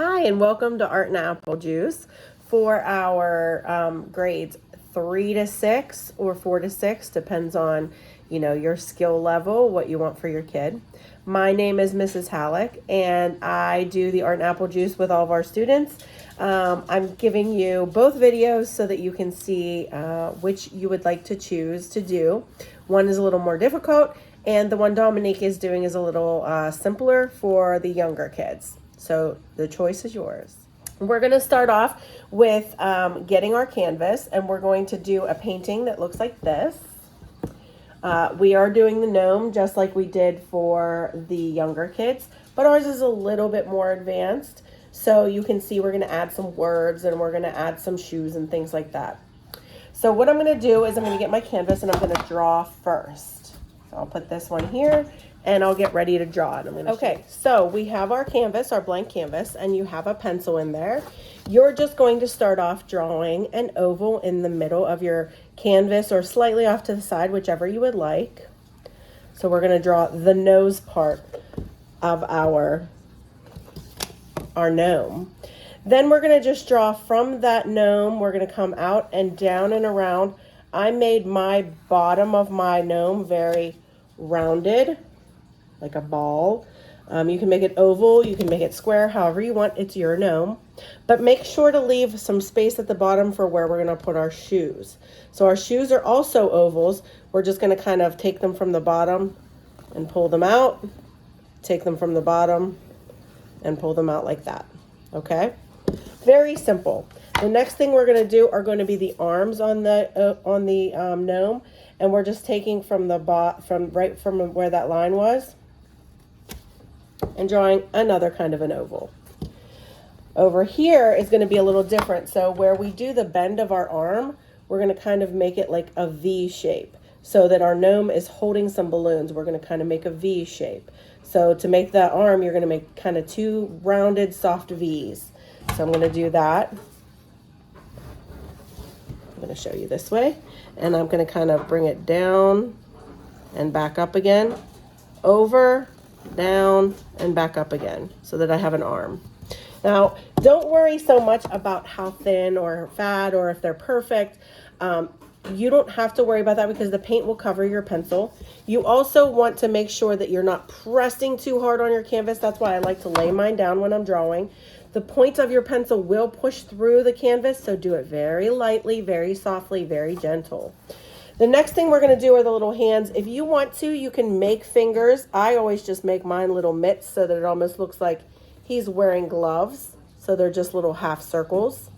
Hi, and welcome to Art and Applejuice for our grades 3 to 6 or 4 to 6, depends on, your skill level, what you want for your kid. My name is Mrs. Halleck, and I do the Art and Applejuice with all of our students. I'm giving you both videos so that you can see which you would like to choose to do. One is a little more difficult, and the one Dominique is doing is a little simpler for the younger kids. So the choice is yours. We're going to start off with getting our canvas, and we're going to do a painting that looks like this. We are doing the gnome just like we did for the younger kids, but ours is a little bit more advanced. So you can see we're going to add some words, and we're going to add some shoes and things like that. So what I'm going to do is I'm going to get my canvas, and I'm going to draw first. So I'll put this one here, and I'll get ready to draw it. Okay, so we have our canvas, our blank canvas, and you have a pencil in there. You're just going to start off drawing an oval in the middle of your canvas, or slightly off to the side, whichever you would like. So we're going to draw the nose part of our gnome. Then we're going to just draw from that gnome. We're going to come out and down and around. I made my bottom of my gnome very rounded, like a ball. You can make it oval, you can make it square, however you want. It's your gnome. But make sure to leave some space at the bottom for where we're going to put our shoes. So our shoes are also ovals. We're just going to kind of take them from the bottom and pull them out. Take them from the bottom and pull them out like that. Okay? Very simple. The next thing we're going to do are going to be the arms on the gnome, and we're just taking from the right from where that line was, and drawing another kind of an oval. Over here is going to be a little different. So where we do the bend of our arm, we're going to kind of make it like a V shape, so that our gnome is holding some balloons. We're going to kind of make a V shape. So to make that arm, you're going to make kind of two rounded, soft V's. So I'm going to do that. I'm going to show you this way, and I'm going to kind of bring it down and back up again, over, down, and back up again, so that I have an arm. Now, don't worry so much about how thin or fat or if they're perfect. You don't have to worry about that because the paint will cover your pencil. You also want to make sure that you're not pressing too hard on your canvas. That's why I like to lay mine down when I'm drawing. The point of your pencil will push through the canvas, so do it very lightly, very softly, very gentle. The next thing we're going to do are the little hands. If you want to, you can make fingers. I always just make mine little mitts so that it almost looks like he's wearing gloves. So they're just little half circles.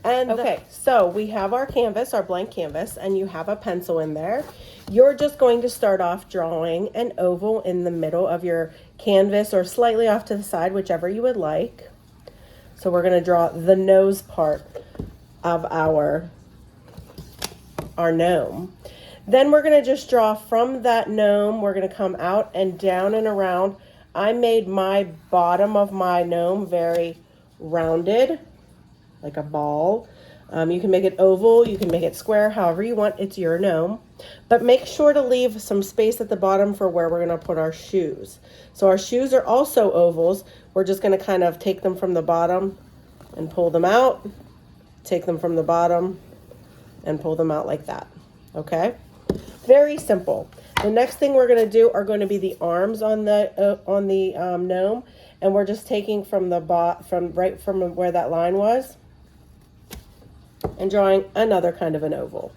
And okay, so we have our canvas, our blank canvas, and you have a pencil in there. You're just going to start off drawing an oval in the middle of your canvas, or slightly off to the side, whichever you would like. So we're going to draw the nose part of our gnome. Then we're going to just draw from that gnome. We're going to come out and down and around. I made my bottom of my gnome very rounded, like a ball. You can make it oval, you can make it square, however you want. It's your gnome. But make sure to leave some space at the bottom for where we're going to put our shoes. So our shoes are also ovals. We're just going to kind of take them from the bottom and pull them out. Take them from the bottom and pull them out like that. Okay? Very simple. The next thing we're going to do are going to be the arms on the gnome, and we're just taking from the right from where that line was, and drawing another kind of an oval.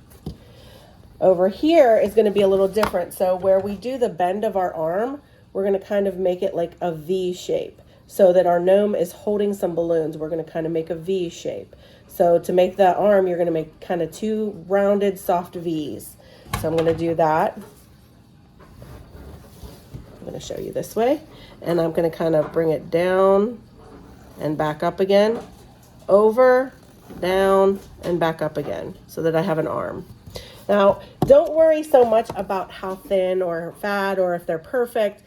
Over here is going to be a little different. So where we do the bend of our arm, we're going to kind of make it like a V shape, so that our gnome is holding some balloons. We're going to kind of make a V shape. So to make that arm, you're going to make kind of two rounded, soft V's. So I'm going to do that. I'm going to show you this way, and I'm going to kind of bring it down and back up again, over, down, and back up again, so that I have an arm. Now, don't worry so much about how thin or fat or if they're perfect.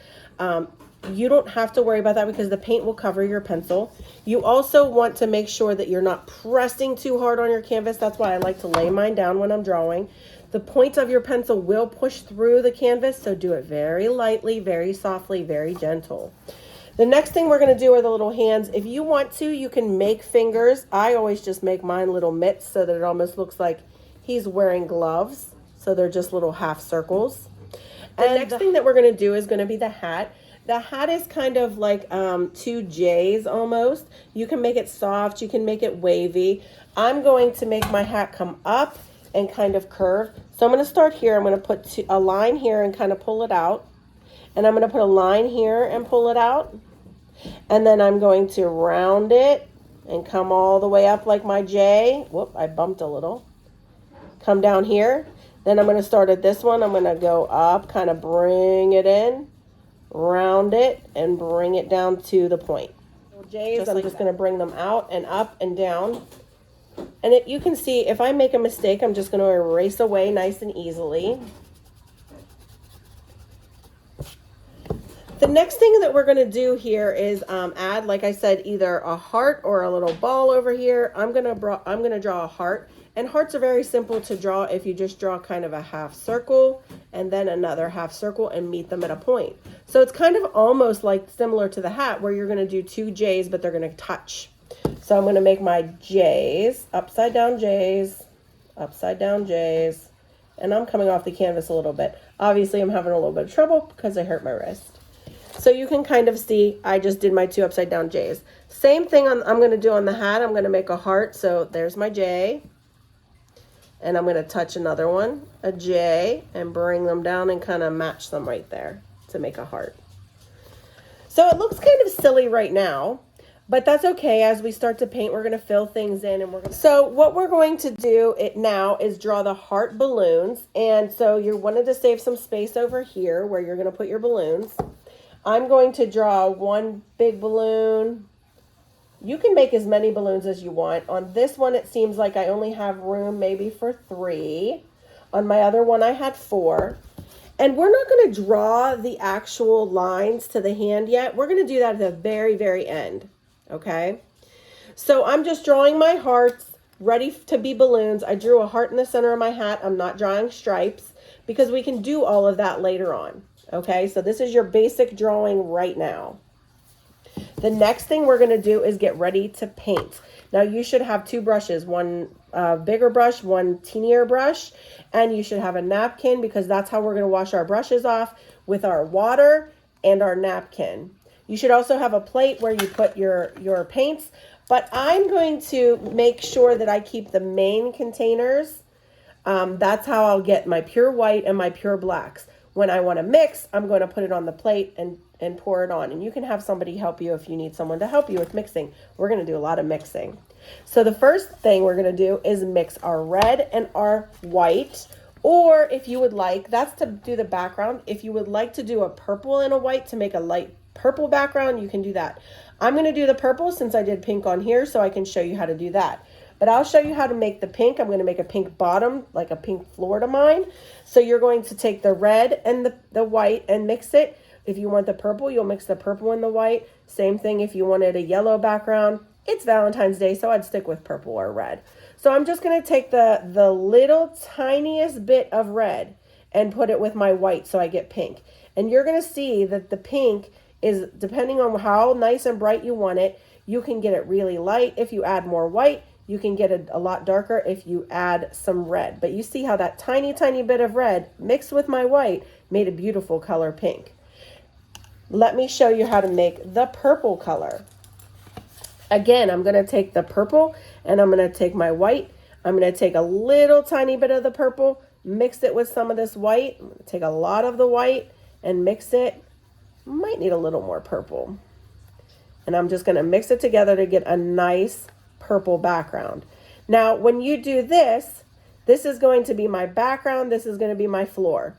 You don't have to worry about that because the paint will cover your pencil. You also want to make sure that you're not pressing too hard on your canvas. That's why I like to lay mine down when I'm drawing. The point of your pencil will push through the canvas, so do it very lightly, very softly, very gentle. The next thing we're going to do are the little hands. If you want to, you can make fingers. I always just make mine little mitts so that it almost looks like he's wearing gloves. So they're just little half circles. And the next thing that we're going to do is going to be the hat. The hat is kind of like two J's almost. You can make it soft. You can make it wavy. I'm going to make my hat come up and kind of curve. So I'm going to start here. I'm going to put a line here and kind of pull it out. And I'm going to put a line here and pull it out. And then I'm going to round it and come all the way up like my J. Whoop, I bumped a little. Come down here. Then I'm going to start at this one. I'm going to go up, kind of bring it in, round it, and bring it down to the point. J's, I'm just going to bring them out and up and down. And you can see if I make a mistake, I'm just going to erase away nice and easily. The next thing that we're going to do here is add, like I said, either a heart or a little ball over here. I'm going to draw a heart, and hearts are very simple to draw if you just draw kind of a half circle and then another half circle and meet them at a point. So it's kind of almost like similar to the hat where you're going to do two J's, but they're going to touch. So I'm going to make my J's, upside down J's, and I'm coming off the canvas a little bit. Obviously, I'm having a little bit of trouble because I hurt my wrist. So you can kind of see I just did my two upside down J's. Same thing I'm going to do on the hat. I'm going to make a heart. So there's my J. And I'm going to touch another one, a J, and bring them down and kind of match them right there to make a heart. So it looks kind of silly right now, but that's okay. As we start to paint, we're going to fill things in. So what we're going to do now is draw the heart balloons. And so you wanted to save some space over here where you're going to put your balloons. I'm going to draw one big balloon. You can make as many balloons as you want. On this one, it seems like I only have room maybe for 3. On my other one, I had 4. And we're not going to draw the actual lines to the hand yet. We're going to do that at the very, very end. Okay? So I'm just drawing my hearts ready to be balloons. I drew a heart in the center of my hat. I'm not drawing stripes because we can do all of that later on. Okay, so this is your basic drawing right now. The next thing we're going to do is get ready to paint. Now you should have 2 brushes, one bigger brush, one teenier brush, and you should have a napkin because that's how we're going to wash our brushes off with our water and our napkin. You should also have a plate where you put your paints, but I'm going to make sure that I keep the main containers. That's how I'll get my pure white and my pure blacks. When I want to mix, I'm going to put it on the plate and pour it on. And you can have somebody help you if you need someone to help you with mixing. We're going to do a lot of mixing. So the first thing we're going to do is mix our red and our white. Or if you would like, that's to do the background. If you would like to do a purple and a white to make a light purple background, you can do that. I'm going to do the purple since I did pink on here, so I can show you how to do that. But I'll show you how to make the pink. I'm going to make a pink bottom, like a pink floor to mine. So you're going to take the red and the white and mix it. If you want the purple, you'll mix the purple and the white. Same thing if you wanted a yellow background. It's Valentine's Day, so I'd stick with purple or red. So I'm just going to take the little tiniest bit of red and put it with my white so I get pink. And you're going to see that the pink is, depending on how nice and bright you want it, you can get it really light if you add more white. You can get it a lot darker if you add some red. But you see how that tiny, tiny bit of red mixed with my white made a beautiful color pink. Let me show you how to make the purple color. Again, I'm going to take the purple and I'm going to take my white. I'm going to take a little tiny bit of the purple, mix it with some of this white. I'm going to take a lot of the white and mix it. Might need a little more purple. And I'm just going to mix it together to get a nice purple background. Now, when you do this, this is going to be my background. This is going to be my floor.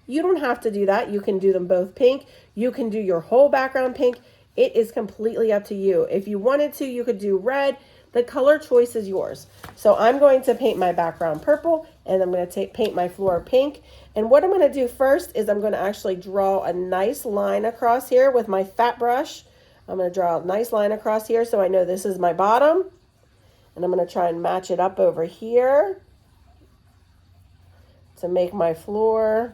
You don't have to do that. You can do them both pink. You can do your whole background pink. It is completely up to you. If you wanted to, you could do red. The color choice is yours. So I'm going to paint my background purple and I'm going to paint my floor pink. And what I'm going to do first is I'm going to actually draw a nice line across here with my fat brush. I'm going to draw a nice line across here so I know this is my bottom. And I'm going to try and match it up over here to make my floor.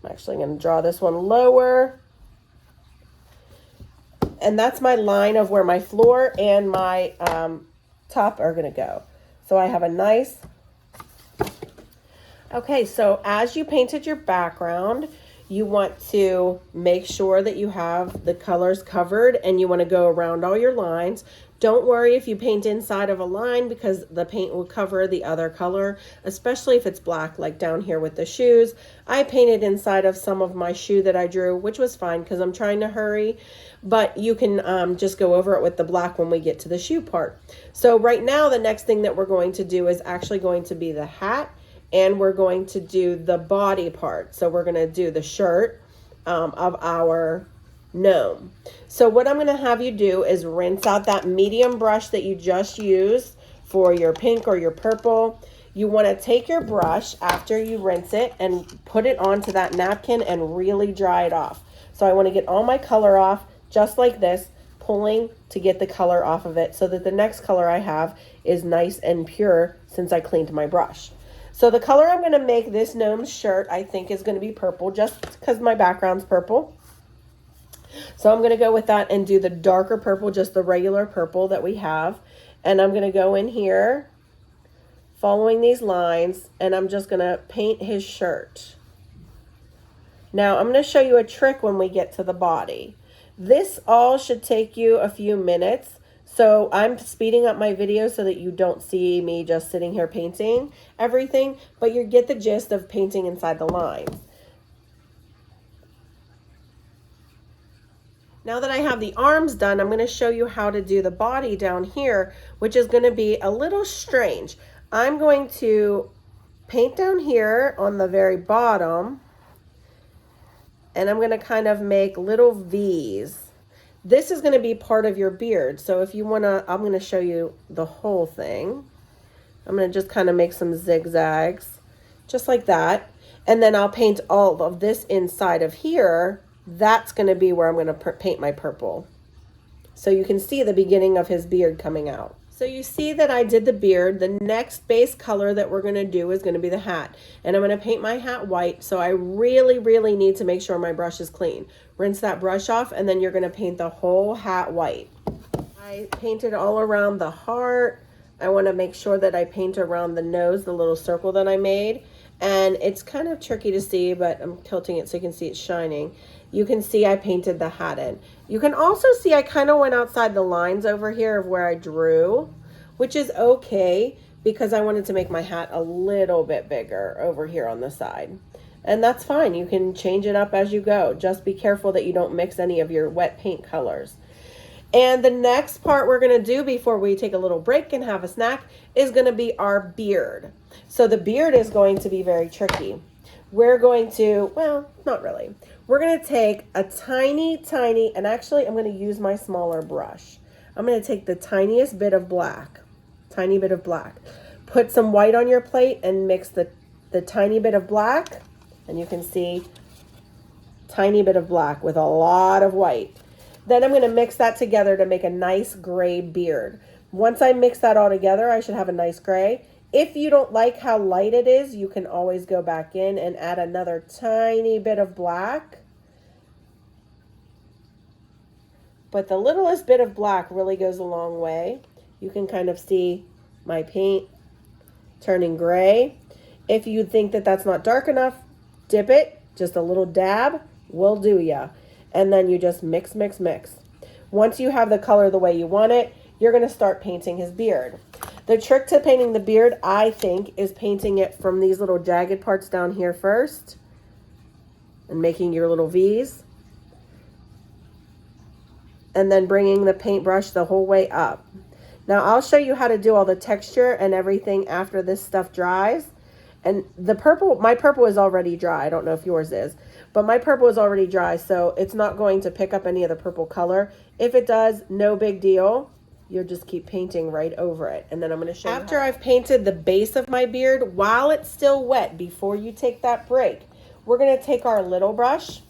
I'm actually going to draw this one lower. And that's my line of where my floor and my top are gonna go. So I have a nice, okay, so as you painted your background, you want to make sure that you have the colors covered and you want to go around all your lines. Don't worry if you paint inside of a line because the paint will cover the other color, especially if it's black, like down here with the shoes. I painted inside of some of my shoe that I drew, which was fine because I'm trying to hurry, but you can just go over it with the black when we get to the shoe part. So right now, the next thing that we're going to do is actually going to be the hat, and we're going to do the body part. So we're going to do the shirt of our gnome. So what I'm going to have you do is rinse out that medium brush that you just used for your pink or your purple. You want to take your brush after you rinse it and put it onto that napkin and really dry it off. So I want to get all my color off just like this, pulling to get the color off of it so that the next color I have is nice and pure since I cleaned my brush. So the color I'm going to make this gnome's shirt, I think, is going to be purple just because my background's purple. So I'm going to go with that and do the darker purple, just the regular purple that we have. And I'm going to go in here following these lines, and I'm just going to paint his shirt. Now I'm going to show you a trick when we get to the body. This all should take you a few minutes. So I'm speeding up my video so that you don't see me just sitting here painting everything, but you get the gist of painting inside the lines. Now that I have the arms done, I'm going to show you how to do the body down here, which is going to be a little strange. I'm going to paint down here on the very bottom, and I'm going to kind of make little V's. This is going to be part of your beard. So if you want to, I'm going to show you the whole thing. I'm going to just kind of make some zigzags, just like that. And then I'll paint all of this inside of here. That's going to be where I'm going to paint my purple. So you can see the beginning of his beard coming out. So you see that I did the beard. The next base color that we're going to do is going to be the hat. And I'm going to paint my hat white. So I really, really need to make sure my brush is clean. Rinse that brush off, and then you're going to paint the whole hat white. I painted all around the heart. I want to make sure that I paint around the nose, the little circle that I made. And it's kind of tricky to see, but I'm tilting it so you can see it's shining. You can see I painted the hat in. You can also see I kind of went outside the lines over here of where I drew, which is okay because I wanted to make my hat a little bit bigger over here on the side. And that's fine. You can change it up as you go. Just be careful that you don't mix any of your wet paint colors. And the next part we're going to do before we take a little break and have a snack is going to be our beard. So the beard is going to be very tricky. We're going to, well, not really. We're going to take a tiny, and actually I'm going to use my smaller brush. I'm going to take the tiniest bit of black, tiny bit of black. Put some white on your plate and mix the tiny bit of black. And you can see tiny bit of black with a lot of white. Then I'm going to mix that together to make a nice gray beard. Once I mix that all together, I should have a nice gray. If you don't like how light it is, you can always go back in and add another tiny bit of black. But the littlest bit of black really goes a long way. You can kind of see my paint turning gray. If you think that that's not dark enough, dip it, just a little dab will do ya. And then you just mix. Once you have the color the way you want it, you're going to start painting his beard. The trick to painting the beard, I think, is painting it from these little jagged parts down here first and making your little V's. And then bringing the paintbrush the whole way up. Now I'll show you how to do all the texture and everything after this stuff dries. And the purple, my purple is already dry. I don't know if yours is, but my purple is already dry, so it's not going to pick up any of the purple color. If it does, no big deal. You'll just keep painting right over it. And then I'm going to show you. After I've painted the base of my beard, while it's still wet, before you take that break, we're going to take our little brush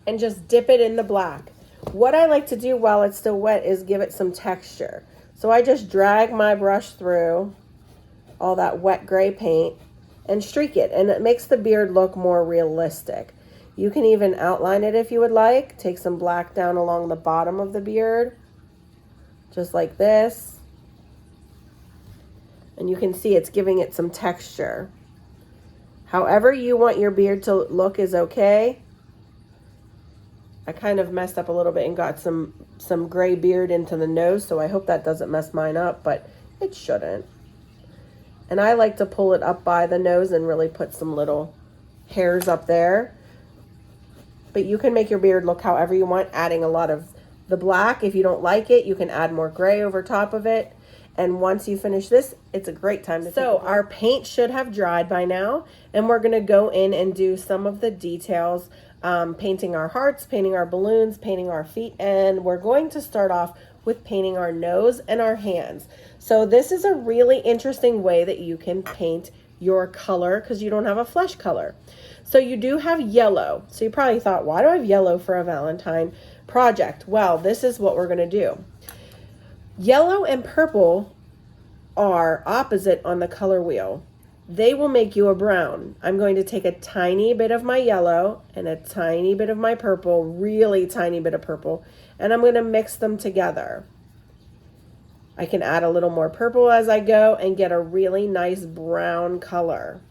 and just dip it in the black. What I like to do while it's still wet is give it some texture. So I just drag my brush through all that wet gray paint and streak it, and it makes the beard look more realistic. You can even outline it if you would like. Take some black down along the bottom of the beard, just like this. And you can see it's giving it some texture. However you want your beard to look is okay. I kind of messed up a little bit and got some gray beard into the nose, so I hope that doesn't mess mine up, but it shouldn't. And I like to pull it up by the nose and really put some little hairs up there. But you can make your beard look however you want, adding a lot of the black. If you don't like it, you can add more gray over top of it. And once you finish this, it's a great time to So our paint should have dried by now, and we're gonna go in and do some of the details, painting our hearts, painting our balloons, painting our feet, and we're going to start off with painting our nose and our hands. So this is a really interesting way that you can paint your color because you don't have a flesh color. So you do have yellow. So you probably thought, why do I have yellow for a Valentine project? Well, this is what we're gonna do. Yellow and purple are opposite on the color wheel. They will make you a brown. I'm going to take a tiny bit of my yellow and a tiny bit of my purple, really tiny bit of purple, and I'm going to mix them together. I can add a little more purple as I go and get a really nice brown color.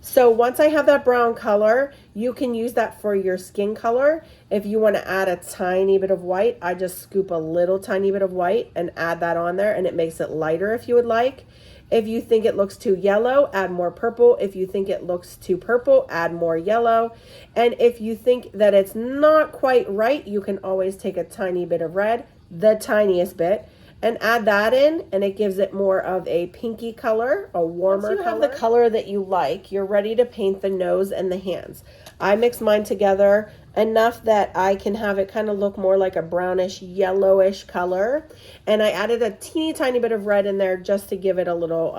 So once I have that brown color, you can use that for your skin color. If you want to add a tiny bit of white, I just scoop a little tiny bit of white and add that on there, and it makes it lighter if you would like. If you think it looks too yellow, add more purple. If you think it looks too purple, add more yellow. And if you think that it's not quite right, you can always take a tiny bit of red, the tiniest bit, and add that in, and it gives it more of a pinky color, a warmer color. Once you have the color that you like, you're ready to paint the nose and the hands. I mix mine together enough that I can have it kind of look more like a brownish, yellowish color. And I added a teeny tiny bit of red in there just to give it a little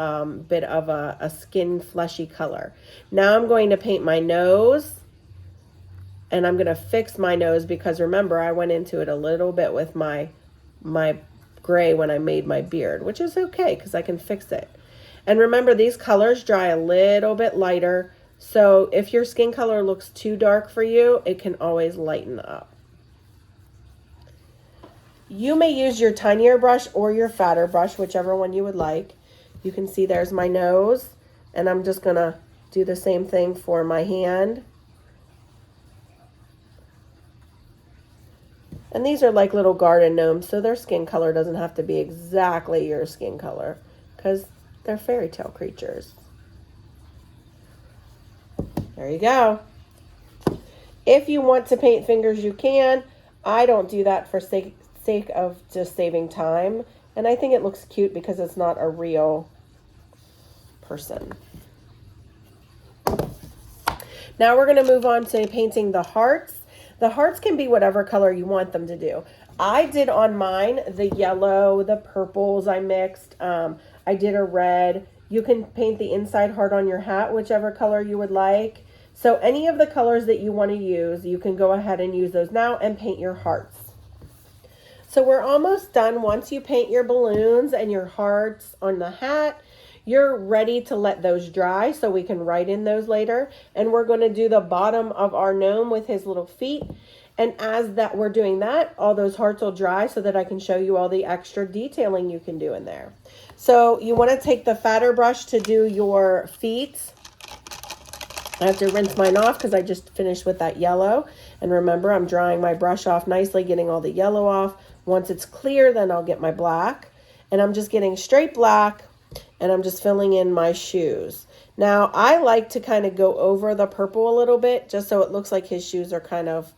bit of a skin fleshy color. Now I'm going to paint my nose, and I'm going to fix my nose because remember, I went into it a little bit with my gray when I made my beard, which is okay because I can fix it. And remember, these colors dry a little bit lighter, so if your skin color looks too dark for you, it can always lighten up. You may use your tinier brush or your fatter brush, whichever one you would like. You can see there's my nose, and I'm just gonna do the same thing for my hand. And these are like little garden gnomes, so their skin color doesn't have to be exactly your skin color because they're fairy tale creatures. There you go. If you want to paint fingers, you can. I don't do that for sake of just saving time. And I think it looks cute because it's not a real person. Now we're going to move on to painting the hearts. The hearts can be whatever color you want them to do. I did on mine the yellow, the purples I mixed. I did a red. You can paint the inside heart on your hat, whichever color you would like. So any of the colors that you want to use, you can go ahead and use those now and paint your hearts. So we're almost done. Once you paint your balloons and your hearts on the hat, you're ready to let those dry so we can write in those later. And we're going to do the bottom of our gnome with his little feet. And as that we're doing that, all those hearts will dry so that I can show you all the extra detailing you can do in there. So you want to take the fatter brush to do your feet. I have to rinse mine off because I just finished with that yellow. And remember, I'm drying my brush off nicely, getting all the yellow off. Once it's clear, then I'll get my black. And I'm just getting straight black, and I'm just filling in my shoes. Now, I like to kind of go over the purple a little bit, just so it looks like his shoes are kind of,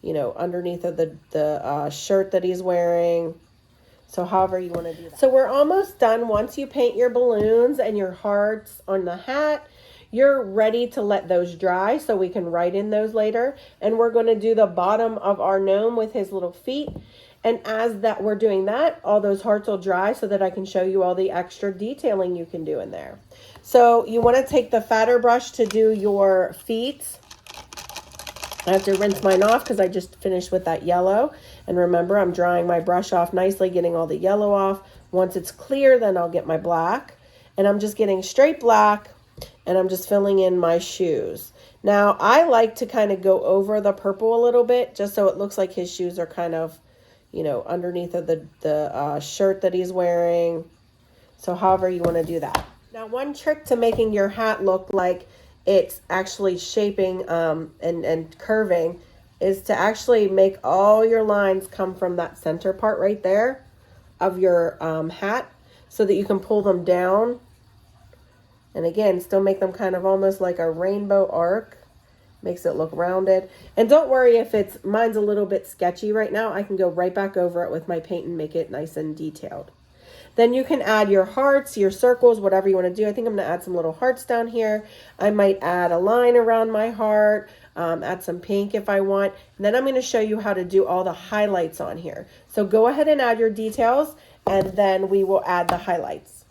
you know, underneath of the shirt that he's wearing. So however you want to do that. So we're almost done. Once you paint your balloons and your hearts on the hat, you're ready to let those dry so we can write in those later. And we're going to do the bottom of our gnome with his little feet. And as that we're doing that, all those hearts will dry so that I can show you all the extra detailing you can do in there. So you want to take the fatter brush to do your feet. I have to rinse mine off because I just finished with that yellow. And remember, I'm drying my brush off nicely, getting all the yellow off. Once it's clear, then I'll get my black. And I'm just getting straight black, And I'm just filling in my shoes. Now, I like to kind of go over the purple a little bit, just so it looks like his shoes are kind of, you know, underneath of the shirt that he's wearing. So however you want to do that. Now, one trick to making your hat look like it's actually shaping and curving is to actually make all your lines come from that center part right there of your hat, so that you can pull them down. And again, still make them kind of almost like a rainbow arc. Makes it look rounded. And don't worry if mine's a little bit sketchy right now. I can go right back over it with my paint and make it nice and detailed. Then you can add your hearts, your circles, whatever you want to do. I think I'm going to add some little hearts down here. I might add a line around my heart, add some pink if I want. And then I'm going to show you how to do all the highlights on here. So go ahead and add your details, and then we will add the highlights.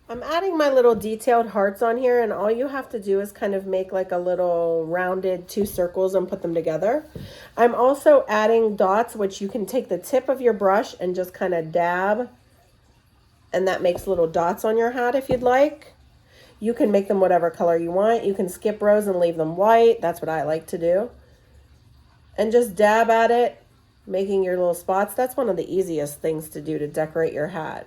I'm adding my little detailed hearts on here, and all you have to do is kind of make like a little rounded 2 circles and put them together. I'm also adding dots, which you can take the tip of your brush and just kind of dab, and that makes little dots on your hat if you'd like. You can make them whatever color you want. You can skip rows and leave them white. That's what I like to do. And just dab at it, making your little spots. That's one of the easiest things to do to decorate your hat.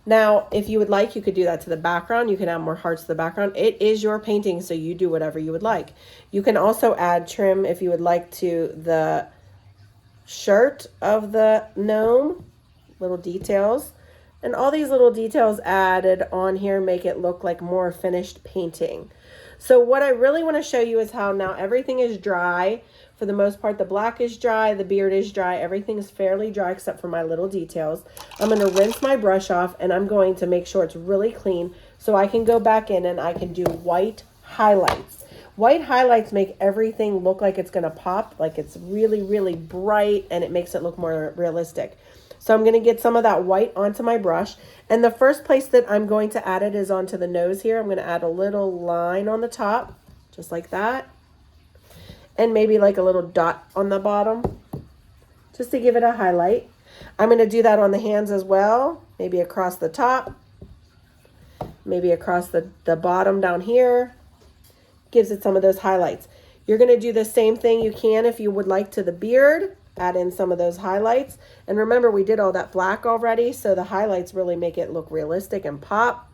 Now, if you would like, you could do that to the background. You can add more hearts to the background. It is your painting, so you do whatever you would like. You can also add trim if you would like to the shirt of the gnome, little details. And all these little details added on here make it look like more finished painting. So what I really want to show you is how now everything is dry. For the most part, the black is dry, the beard is dry, everything is fairly dry except for my little details. I'm going to rinse my brush off, and I'm going to make sure it's really clean so I can go back in and I can do white highlights. White highlights make everything look like it's going to pop, like it's really, really bright, and it makes it look more realistic. So I'm going to get some of that white onto my brush. And the first place that I'm going to add it is onto the nose here. I'm going to add a little line on the top, just like that. And maybe like a little dot on the bottom, just to give it a highlight. I'm going to do that on the hands as well, maybe across the top, maybe across the bottom down here. Gives it some of those highlights. You're going to do the same thing you can if you would like to the beard. Add in some of those highlights. And remember, we did all that black already, so the highlights really make it look realistic and pop.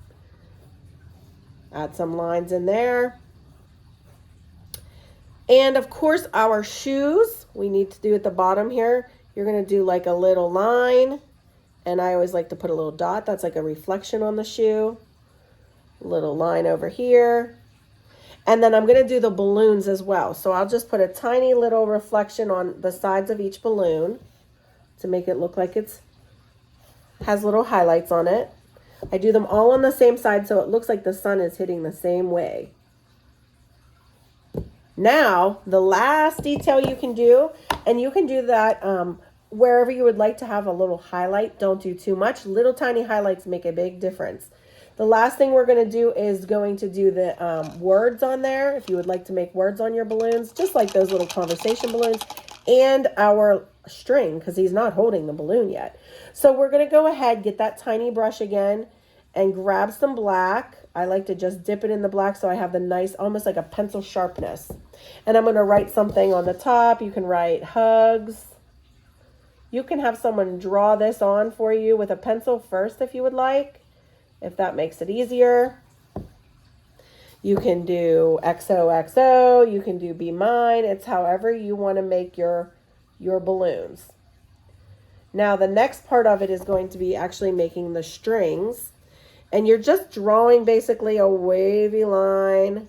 Add some lines in there. And of course, our shoes, we need to do at the bottom here. You're going to do like a little line. And I always like to put a little dot. That's like a reflection on the shoe. Little line over here. And then I'm going to do the balloons as well. So I'll just put a tiny little reflection on the sides of each balloon to make it look like it has little highlights on it. I do them all on the same side so it looks like the sun is hitting the same way. Now, the last detail you can do, and you can do that wherever you would like to have a little highlight. Don't do too much. Little tiny highlights make a big difference. The last thing we're going to do is going to do the words on there. If you would like to make words on your balloons, just like those little conversation balloons, and our string, because he's not holding the balloon yet. So we're going to go ahead, get that tiny brush again, and grab some black. I like to just dip it in the black so I have the nice, almost like a pencil sharpness. And I'm going to write something on the top. You can write hugs. You can have someone draw this on for you with a pencil first if you would like, if that makes it easier. You can do XOXO, you can do Be Mine. It's however you want to make your balloons. Now the next part of it is going to be actually making the strings. And you're just drawing basically a wavy line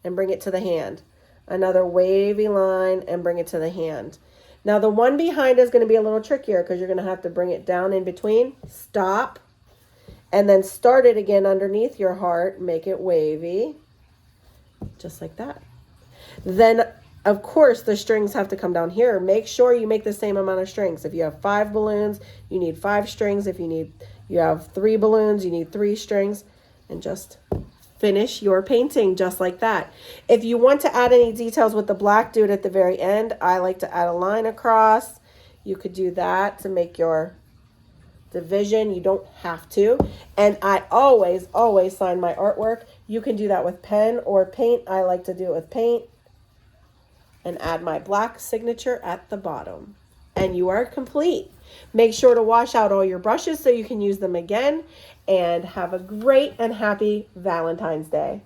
and bring it to the hand. Another wavy line and bring it to the hand. Now the one behind is going to be a little trickier because you're going to have to bring it down in between. Stop. And then start it again underneath your heart. Make it wavy. Just like that. Then, of course, the strings have to come down here. Make sure you make the same amount of strings. If you have 5 balloons, you need 5 strings. If you have 3 balloons, you need 3 strings. And just finish your painting just like that. If you want to add any details with the black, do it at the very end. I like to add a line across. You could do that to make your division. You don't have to. And I always sign my artwork. You can do that with pen or paint. I like to do it with paint. And add my black signature at the bottom. And you are complete. Make sure to wash out all your brushes so you can use them again. And have a great and happy Valentine's Day.